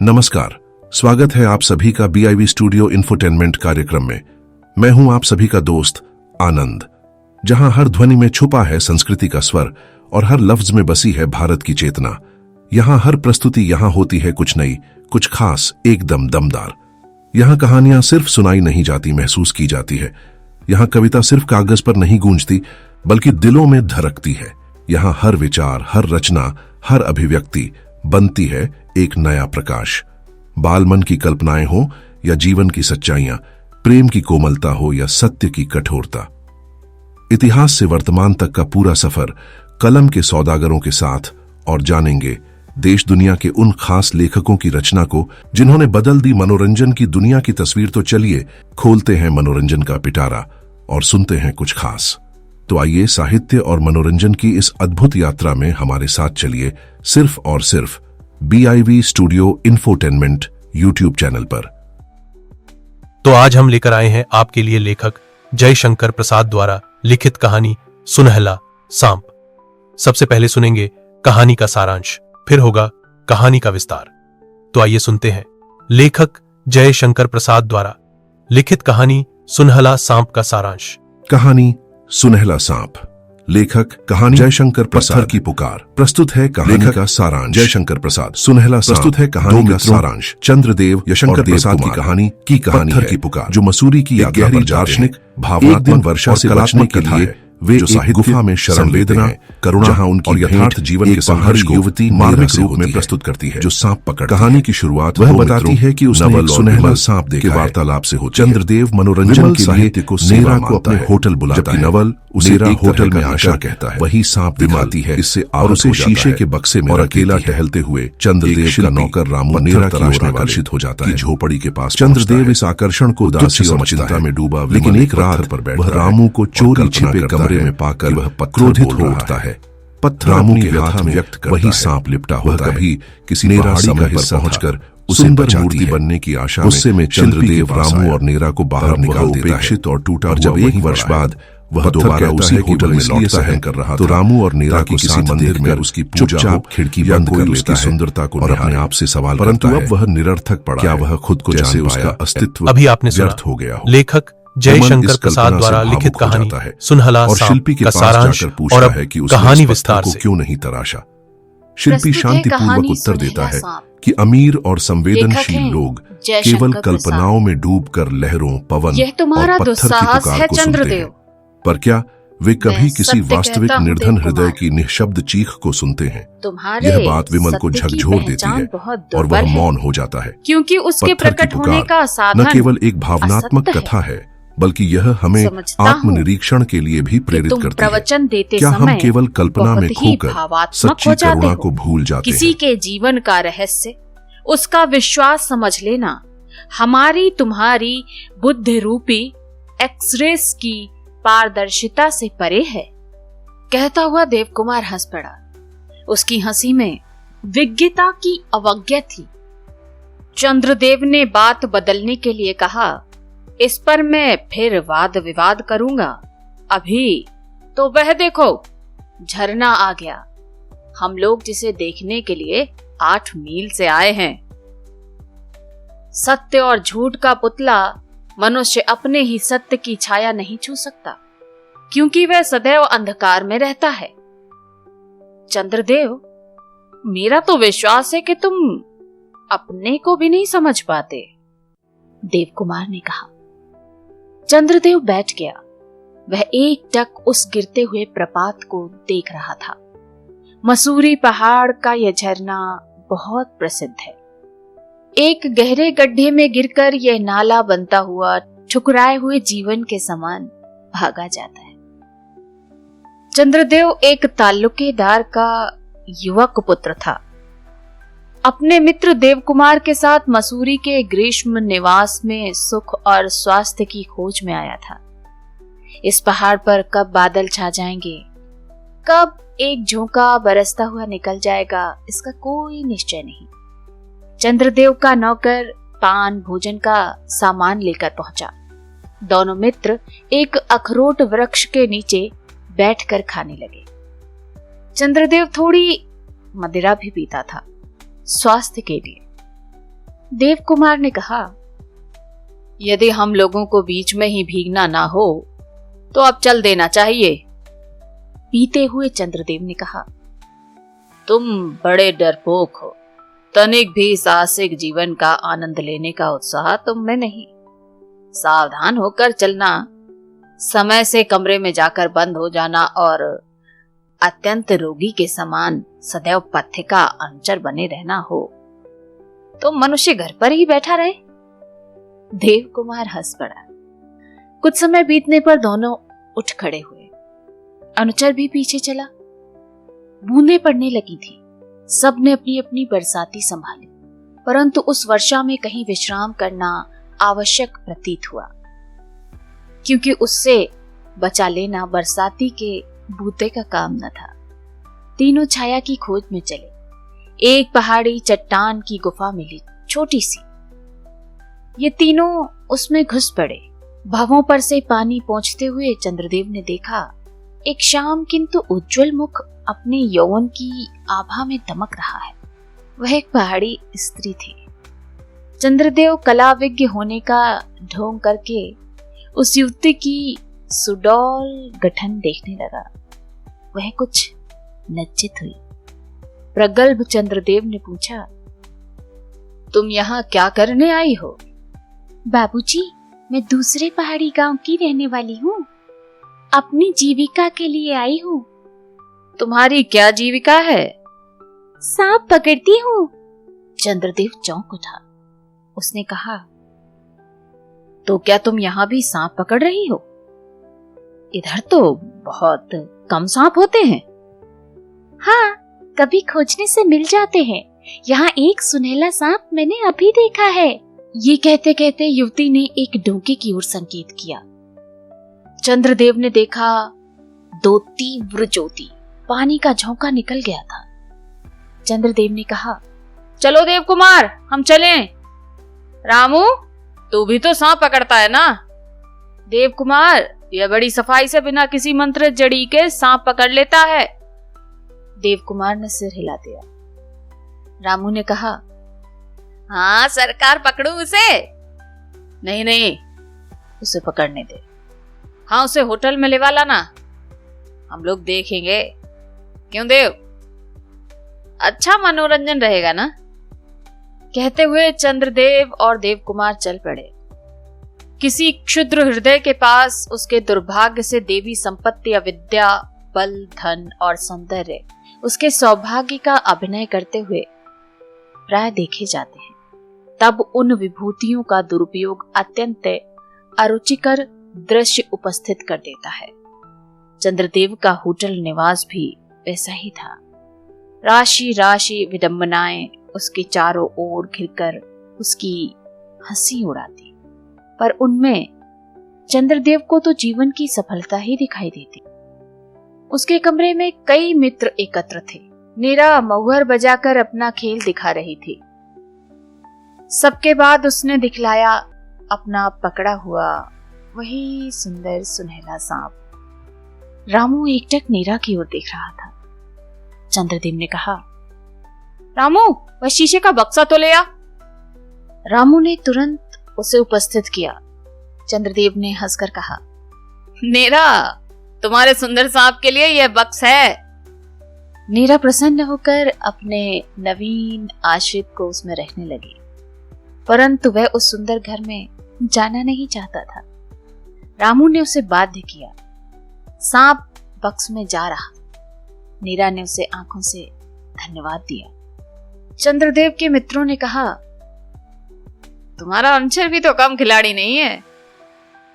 नमस्कार, स्वागत है आप सभी का BIV स्टूडियो इंफोटेनमेंट कार्यक्रम में। मैं हूं आप सभी का दोस्त आनंद, जहां हर ध्वनि में छुपा है संस्कृति का स्वर और हर लफ्ज में बसी है भारत की चेतना। यहां हर प्रस्तुति यहां होती है कुछ नई, कुछ खास, एकदम दमदार। यहां कहानियां सिर्फ सुनाई नहीं जाती, महसूस की जाती है। यहां कविता सिर्फ कागज पर नहीं गूंजती, बल्कि दिलों में धड़कती है। यहां हर विचार, हर रचना, हर अभिव्यक्ति बनती है एक नया प्रकाश। बालमन की कल्पनाएं हो या जीवन की सच्चाइयां, प्रेम की कोमलता हो या सत्य की कठोरता, इतिहास से वर्तमान तक का पूरा सफर कलम के सौदागरों के साथ। और जानेंगे देश दुनिया के उन खास लेखकों की रचना को जिन्होंने बदल दी मनोरंजन की दुनिया की तस्वीर। तो चलिए खोलते हैं मनोरंजन का पिटारा और सुनते हैं कुछ खास। तो आइए साहित्य और मनोरंजन की इस अद्भुत यात्रा में हमारे साथ चलिए, सिर्फ और सिर्फ BIV studio infotainment YouTube channel पर। तो आज हम लेकर आए हैं आपके लिए लेखक जयशंकर प्रसाद द्वारा लिखित कहानी सुनहला सांप। सबसे पहले सुनेंगे कहानी का सारांश, फिर होगा कहानी का विस्तार। तो आइए सुनते हैं लेखक जयशंकर प्रसाद द्वारा लिखित कहानी सुनहला सांप का सारांश। कहानी सुनहला सांप, लेखक कहानी जयशंकर प्रसाद की पुकार। प्रस्तुत है कहानी का सारांश जयशंकर प्रसाद। सुनहला प्रस्तुत है कहानी का सारांश चंद्रदेव यशंकर प्रसाद की कहानी की पुकार, जो मसूरी की गहरी दार्शनिक भावनात्मक वर्षा से बचने के लिए वे जो साहित्य गुफा में संवेदना, करुणा, जहां उनकी यथार्थ जीवन के संघर्ष को युवती मार्मिक रूप में प्रस्तुत करती है, जो सांप पकड़। कहानी की शुरुआत वह बताती है कि उसने एक सुनहला सांप देखा के वार्तालाप से होती है। चंद्रदेव मनोरंजन के साहित्य को नेरा को अपने होटल बुलाता है। नवल उसे होटल में आशा कहता है, वही सांप दिखाती है इससे और उसे शीशे के बक्से में और अकेला टहलते हुए चंद्रदेव का नौकर रामू नेरा की ओर आकर्षित हो जाता है। झोपड़ी के पास चंद्रदेव इस आकर्षण को उदासी और चिंता में डूबा, लेकिन एक रात पर वह रामू को चोरी छिपे कमरे में पाकर वह क्रोधित हो उठता है। पत्थर रामू के हाथ में व्यक्त करता वही सांप लिपटा होता है। कभी किसी नेरा समय पर पहुंचकर उसे मूर्ति बनने की आशा गुस्से में चंद्रदेव रामू और नेरा को बाहर निकाल देता है और टूटा। और जब एक वर्ष बाद वह दोबारा उसी होटल में लौटता है तो रामू और नेरा को किसी मंदिर में उसकी चुपचाप खिड़की बंद कर लेता है, सुंदरता को और अपने आप से सवाल, परंतु अब वह निरर्थक पड़ा। क्या वह खुद को जैसे उसका अस्तित्व अभी आपने व्यर्थ हो गया हो। लेखक जयशंकर प्रसाद द्वारा लिखित कहानी सुनहला और शिल्पी के का पास सारांश जाकर और पूछता अब है कि कहानी उस विस्तार को से। क्यों नहीं तराशा। शिल्पी शांतिपूर्वक उत्तर देता है कि अमीर और संवेदनशील लोग केवल कल्पनाओं में डूबकर लहरों, पवन और पत्थर की पुकार को सुनते हैं, पर क्या वे कभी किसी वास्तविक निर्धन हृदय की निःशब्द चीख को सुनते हैं? यह बात विमल को झकझोर देती है और वह मौन हो जाता है, क्योंकि उसके प्रकट होने का साधन न केवल एक भावनात्मक कथा है, बल्कि यह हमें आत्मनिरीक्षण के लिए भी प्रेरित करती है। क्या हम केवल कल्पना में खोकर सच्ची करुणा को भूल जाते हैं? किसी के जीवन का रहस्य, उसका विश्वास समझ लेना हमारी तुम्हारी बुद्धि रूपी एक्सरेस की पारदर्शिता से परे है। कहता हुआ देवकुमार हंस पड़ा। उसकी हंसी में विज्ञता की अवज्ञा थी। चंद्रदेव ने बात बदलने के लिए कहा, इस पर मैं फिर वाद विवाद करूंगा। अभी तो वह देखो, झरना आ गया। हम लोग जिसे देखने के लिए 8 मील से आए हैं। सत्य और झूठ का पुतला मनुष्य अपने ही सत्य की छाया नहीं छू सकता, क्योंकि वह सदैव अंधकार में रहता है। चंद्रदेव, मेरा तो विश्वास है कि तुम अपने को भी नहीं समझ पाते, देवकुमार ने कहा। चंद्रदेव बैठ गया। वह एकटक उस गिरते हुए प्रपात को देख रहा था। मसूरी पहाड़ का यह झरना बहुत प्रसिद्ध है। एक गहरे गड्ढे में गिरकर यह नाला बनता हुआ ठुकराए हुए जीवन के समान भागा जाता है। चंद्रदेव एक ताल्लुकेदार का युवक पुत्र था। अपने मित्र देवकुमार के साथ मसूरी के ग्रीष्म निवास में सुख और स्वास्थ्य की खोज में आया था। इस पहाड़ पर कब बादल छा जाएंगे, कब एक झोंका बरसता हुआ निकल जाएगा, इसका कोई निश्चय नहीं। चंद्रदेव का नौकर पान भोजन का सामान लेकर पहुंचा। दोनों मित्र एक अखरोट वृक्ष के नीचे बैठकर खाने लगे। चंद्रदेव थोड़ी मदिरा भी पीता था, स्वास्थ्य के लिए। देव कुमार ने कहा, यदि हम लोगों को बीच में ही भीगना ना हो तो अब चल देना चाहिए। पीते हुए चंद्रदेव ने कहा, तुम बड़े डरपोक हो, तनिक भी साहसिक जीवन का आनंद लेने का उत्साह तुम में नहीं। सावधान होकर चलना, समय से कमरे में जाकर बंद हो जाना और अत्यंत रोगी के समान सदैव पथ्य का अनुचर बने रहना हो तो मनुष्य घर पर ही बैठा रहे। देव कुमार हंस पड़ा। कुछ समय बीतने पर दोनों उठ खड़े हुए। अनुचर भी पीछे चला। बूंदें पड़ने लगी थी। सबने अपनी अपनी बरसाती संभाली, परंतु उस वर्षा में कहीं विश्राम करना आवश्यक प्रतीत हुआ, क्योंकि उससे बचा लेना बरसाती के बूते का काम न था। तीनों छाया की खोज में चले। एक पहाड़ी चट्टान की गुफा मिली, छोटी सी। ये तीनों उसमें घुस पड़े। भवों पर से पानी पहुंचते हुए चंद्रदेव ने देखा एक शाम किंतु उज्जवल मुख अपने यौवन की आभा में दमक रहा है। वह एक पहाड़ी स्त्री थी। चंद्रदेव कलाविज्ञ होने का ढोंग करके उस युवती की सुडौल गठन देखने लगा। वह कुछ लज्जित हुई। प्रगल्भ चंद्रदेव ने पूछा, तुम यहाँ क्या करने आई हो? बाबूजी, मैं दूसरे पहाड़ी गांव की रहने वाली हूँ। अपनी जीविका के लिए आई हूँ। तुम्हारी क्या जीविका है? सांप पकड़ती हूँ। चंद्रदेव चौंक उठा। उसने कहा, तो क्या तुम यहाँ भी सांप पकड़ रही हो? इधर तो बहुत कम सांप होते हैं। हाँ, कभी खोजने से मिल जाते हैं। यहाँ एक सुनहला सांप मैंने अभी देखा है। ये कहते कहते युवती ने एक डोंके की ओर संकेत किया। चंद्रदेव ने देखा दो तीव्र ज्योति, पानी का झोंका निकल गया था। चंद्रदेव ने कहा, चलो देव कुमार, हम चलें। रामू, तू भी तो सांप पकड़ता है ना? देव कुमार यह बड़ी सफाई से बिना किसी मंत्र जड़ी के सांप पकड़ लेता है। देव कुमार ने सिर हिला दिया। रामू ने कहा, हाँ सरकार, पकड़ू उसे? नहीं नहीं, उसे पकड़ने दे। हाँ, उसे होटल में लेवा लाना, हम लोग देखेंगे। क्यों देव? अच्छा मनोरंजन रहेगा ना? कहते हुए चंद्रदेव और देव कुमार चल पड़े। किसी क्षुद्र हृदय के पास उसके दुर्भाग्य से देवी संपत्ति, अविद्या, बल, धन और सौंदर्य उसके सौभाग्य का अभिनय करते हुए प्राय देखे जाते हैं, तब उन विभूतियों का दुरुपयोग अत्यंत अरुचिकर दृश्य उपस्थित कर देता है। चंद्रदेव का होटल निवास भी वैसा ही था। राशि राशि विडंबनाएं उसके चारों ओर घिरकर उसकी हंसी उड़ाती, पर उनमें चंद्रदेव को तो जीवन की सफलता ही दिखाई देती। उसके कमरे में कई मित्र एकत्र थे। नीरा महुहर बजाकर अपना खेल दिखा रही थी। सबके बाद उसने दिखलाया अपना पकड़ा हुआ वही सुंदर सुनहला सांप। रामू एकटक नीरा की ओर देख रहा था। चंद्रदेव ने कहा, रामू, वह शीशे का बक्सा तो ले आ। रामू ने तुरंत उसे उपस्थित किया। चंद्रदेव ने हंसकर कहा, नीरा, तुम्हारे सुंदर सांप के लिए यह बक्स है। नीरा प्रसन्न होकर अपने नवीन आश्रित को उसमें रखने लगी, परंतु वह उस सुंदर घर में जाना नहीं चाहता था। रामू ने उसे बाध्य किया। सांप बक्स में जा रहा। नीरा ने उसे आंखों से धन्यवाद दिया। चंद्रदेव के मित्रों ने कहा, तुम्हारा अनुचर भी तो कम खिलाड़ी नहीं है।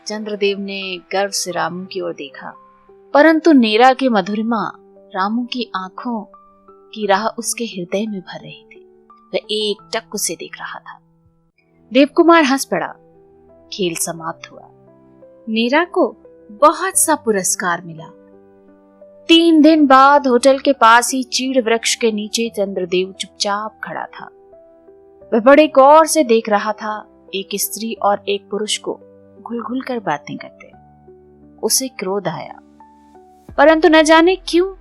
चंद्रदेव ने गर्व से रामू की ओर देखा, परंतु नीरा की मधुरिमा रामू की आंखों की राह उसके हृदय में भर रही थी। वह एकटक उसे देख रहा था। देवकुमार हंस पड़ा। खेल समाप्त हुआ। नीरा को बहुत सा पुरस्कार मिला। 3 दिन बाद होटल के पास ही चीड़ वृक्ष के नीचे चंद्रदेव चुपचाप खड़ा था। वह बड़े गौर से देख रहा था एक स्त्री और एक पुरुष को घुल घुल कर बातें करते। उसे क्रोध आया, परंतु न जाने क्यों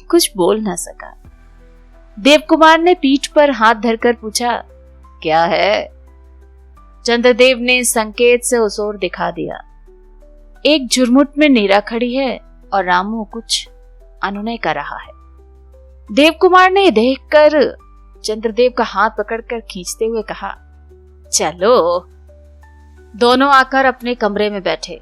कुछ बोल न सका। देवकुमार ने पीठ पर हाथ धरकर पूछा, क्या है? चंद्रदेव ने संकेत से उस ओर दिखा दिया। एक झुरमुट में नीरा खड़ी है और रामू कुछ अनुनय कर रहा है। देवकुमार ने देखकर चंद्रदेव का हाथ पकड़कर खींचते हुए कहा, चलो। दोनों आकर अपने कमरे में बैठे।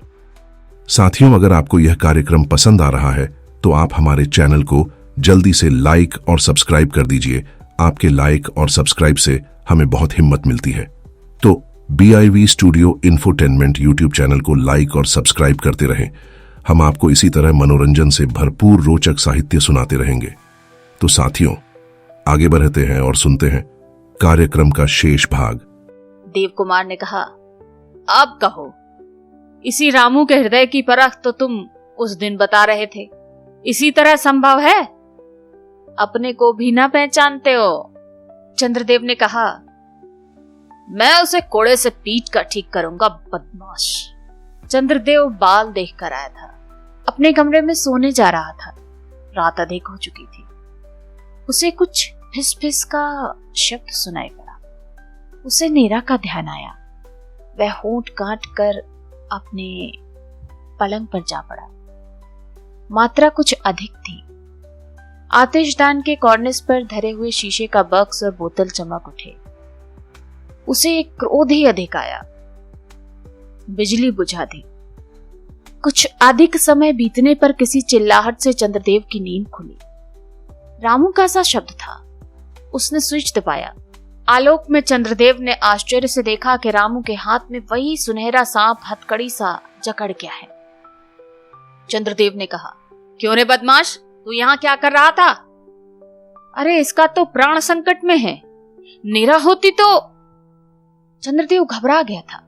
साथियों, अगर आपको यह कार्यक्रम पसंद आ रहा है तो आप हमारे चैनल को जल्दी से लाइक और सब्सक्राइब कर दीजिए। आपके लाइक और सब्सक्राइब से हमें बहुत हिम्मत मिलती है। तो BIV studio infotainment YouTube channel को लाइक और सब्सक्राइब करते रहें। हम आपको इसी तरह मनोरंजन से भरपूर रोचक साहित्य सुनाते रहेंगे। तो साथियों, आगे बढ़ते हैं और सुनते हैं कार्यक्रम का शेष भाग। देवकुमार ने कहा, अब कहो, इसी रामू के हृदय की परख तो तुम उस दिन बता रहे थे, इसी तरह संभव है? अपने को भी ना पहचानते हो? चंद्रदेव ने कहा, मैं उसे कोड़े से पीट कर ठीक करूंगा, बदमाश। चंद्रदेव बाल देखकर आया था। अपने कमरे में सोने जा रहा था। रात अधिक हो चुकी थी। उसे कुछ फिस फिस का शब्द सुनाई पड़ा। उसे नीरा का ध्यान आया। वह होंठ काट कर अपने पलंग पर जा पड़ा। मात्रा कुछ अधिक थी। आतिशदान के कॉर्निस पर धरे हुए शीशे का बक्स और बोतल चमक उठे। उसे एक क्रोध ही अधिक आया। बिजली बुझा दी। कुछ अधिक समय बीतने पर किसी चिल्लाहट से चंद्रदेव की नींद खुली। रामू का सा शब्द था। उसने स्विच दबाया। आलोक में चंद्रदेव ने आश्चर्य से देखा कि रामू के हाथ में वही सुनहरा सांप हथकड़ी सा जकड़ गया है। चंद्रदेव ने कहा, क्यों रे बदमाश, तू यहाँ क्या कर रहा था? अरे इसका तो प्राण संकट में है, नीरा होती तो। चंद्रदेव घबरा गया था।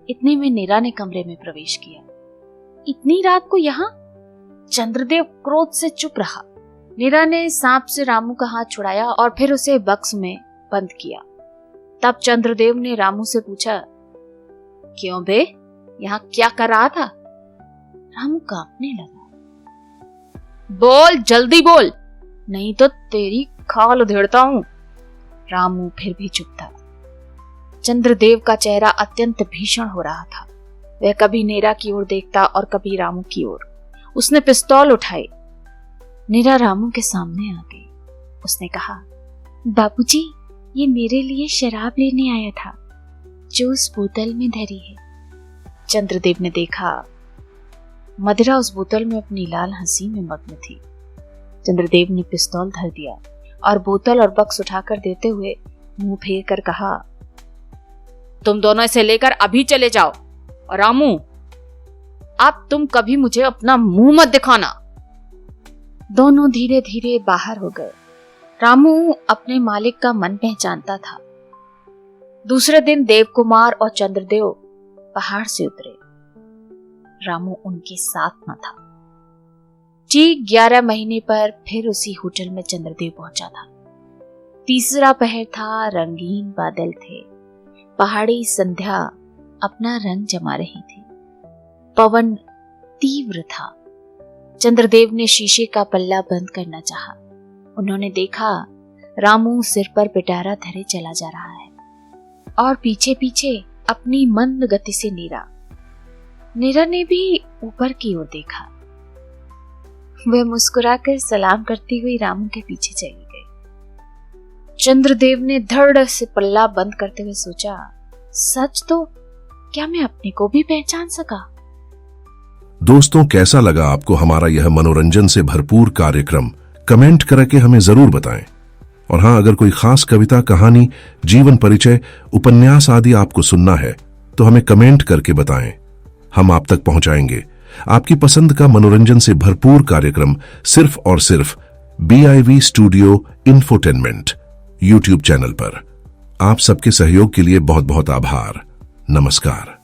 इतने में नीरा ने कमरे में प्रवेश किया। इतनी रात को यहाँ? चंद्रदेव क्रोध से चुप रहा। नीरा ने सांप से रामू का हाथ छुड़ाया और फिर उसे बक्स में बंद किया। तब चंद्रदेव ने रामू से पूछा, क्यों बे, यहाँ क्या कर रहा था? रामू कांपने लगा। बोल, जल्दी बोल, नहीं तो तेरी खाल उधेड़ता हूं। रामू फिर भी चुप था। चंद्रदेव का चेहरा अत्यंत भीषण हो रहा था। वह कभी नीरा की ओर देखता और कभी रामू की ओर। उसने पिस्तौल उठाई। नीरा रामू के सामने आ गई। उसने कहा, बाबूजी, ये मेरे लिए शराब लेने आया था जो उस बोतल में धरी है। चंद्रदेव ने देखा मदिरा उस बोतल में अपनी लाल हंसी में मग्न थी। चंद्रदेव ने पिस्तौल धर दिया और बोतल और बक्स उठाकर देते हुए मुंह फेर कर कहा, तुम दोनों इसे लेकर अभी चले जाओ। और रामू, अब तुम कभी मुझे अपना मुंह मत दिखाना। दोनों धीरे धीरे बाहर हो गए। रामू अपने मालिक का मन पहचानता था। दूसरे दिन देवकुमार और चंद्रदेव पहाड़ से उतरे। रामू उनके साथ न था। ठीक 11 महीने पर फिर उसी होटल में चंद्रदेव पहुंचा था। तीसरा पहर था। रंगीन बादल थे। पहाड़ी संध्या अपना रंग जमा रही थी। पवन तीव्र था। चंद्रदेव ने शीशे का पल्ला बंद करना चाहा। उन्होंने देखा रामू सिर पर पिटारा धरे चला जा रहा है और पीछे पीछे अपनी मंद गति से नीरा। नीरा ने भी ऊपर की ओर देखा। वह मुस्कुराकर सलाम करती हुई रामू के पीछे चली गई। चंद्रदेव ने धड़ से पल्ला बंद करते हुए सोचा, सच तो क्या मैं अपने को भी पहचान सका? दोस्तों, कैसा लगा आपको हमारा यह मनोरंजन से भरपूर कार्यक्रम? कमेंट करके हमें जरूर बताएं। और हाँ, अगर कोई खास कविता, कहानी, जीवन परिचय, उपन्यास आदि आपको सुनना है तो हमें कमेंट करके बताएं। हम आप तक पहुंचाएंगे आपकी पसंद का मनोरंजन से भरपूर कार्यक्रम सिर्फ और सिर्फ BIV studio infotainment YouTube channel पर। आप सबके सहयोग के लिए बहुत बहुत आभार। नमस्कार।